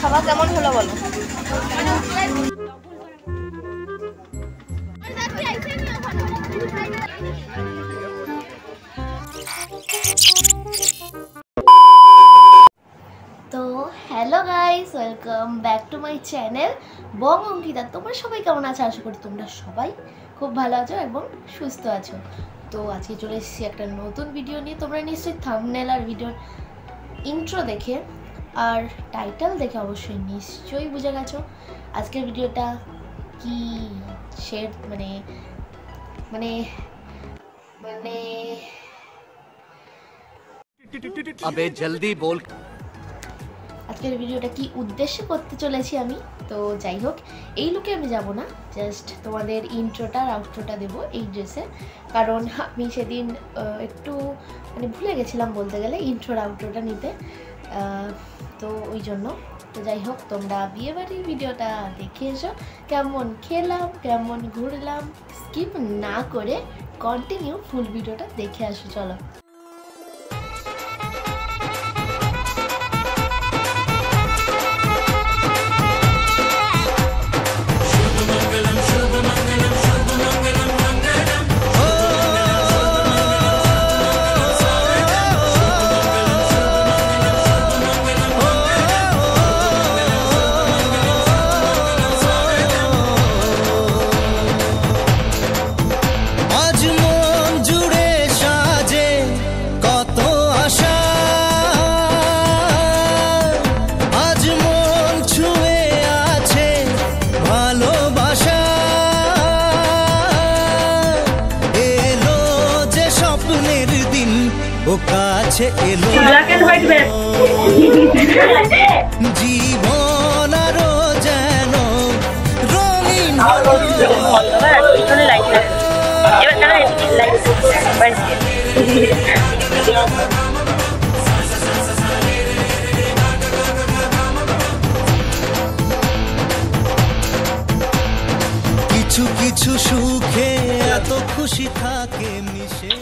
খাওয়া কেমন হলো বলো? তো hello guys, welcome back to my channel Bong Ankita. তোমরা সবাই কেমন আছো? আশা করি তোমরা সবাই খুব ভালো আছো এবং সুস্থ আছো। তো আজকে চলে এসেছি একটা নতুন ভিডিও নিয়ে। তোমরা নিশ্চয়ই থাম্বনেল আর ভিডিওর ইন্ট্রো দেখে আর টাইটেল দেখে অবশ্যই নিশ্চয়ই বুঝে গেছো আজকের ভিডিওটা কি শেড মানে মানে মানে अबे जल्दी बोल। আজকের ভিডিওটা কি উদ্দেশ্যে করতে চলেছি আমি। তো যাই হোক, এই লুকে আমি যাব না, জাস্ট তোমাদের ইন্ট্রোটা আর আউট্রোটা দেবো এই ড্রেসে। কারণ আমি সেদিন একটু মানে ভুলে গেছিলাম বলতে গেলে ইন্ট্রোর আউট্রোটা নিতে, তো ওই জন্য। তো যাই হোক, তোমরা বিয়েবাড়ির ভিডিওটা দেখে এসো, কেমন খেলাম কেমন ঘুরলাম স্কিপ না করে কন্টিনিউ ফুল ভিডিওটা দেখে আসো। চলো। ব্ল্যাক এন্ড হোয়াইট জীবন আরো যেন রঙিন। কিছু কিছু সুখে এত খুশি থাকে মিশে।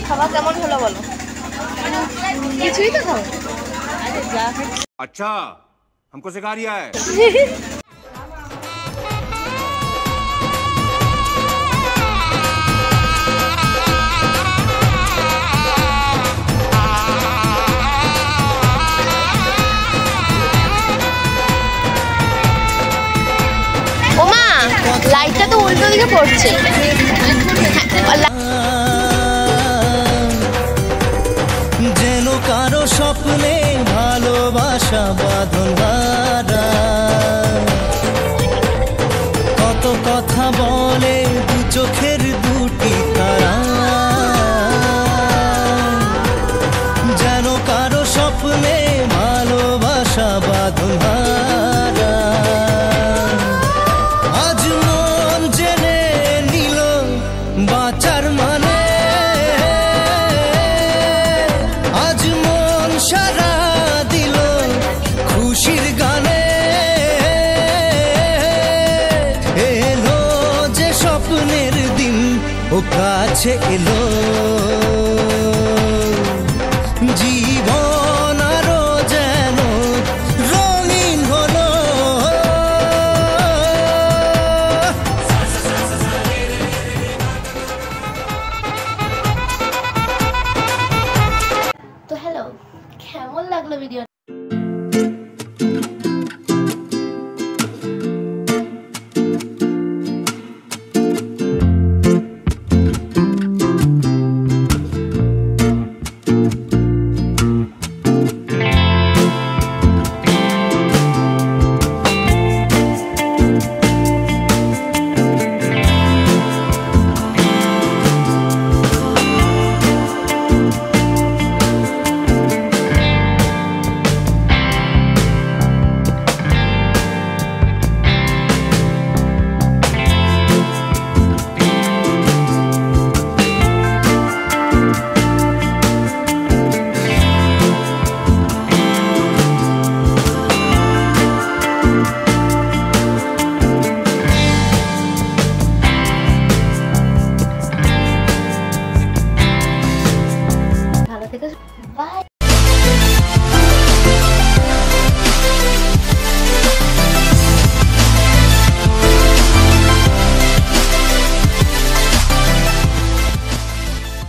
খাওয়া কেমন হলো বলো? কিছুই তো খাও। अच्छा हमको सिखा रिया है। ওমা, লাইটটা তো উল্টো দিকে পড়ছে। যেন কারো স্বপ্নে ভালোবাসা বাঁধন হারা, কত কথা বলে দু চোখের দুটি তারা। যেন কারো স্বপ্নে ভালোবাসা বাঁধন হারা। আজ মন জেনে নিল বাঁচার মানে, আজ মন সারা দিল খুশির গানে। এলো যে স্বপ্নের দিন ও কাছে এলো।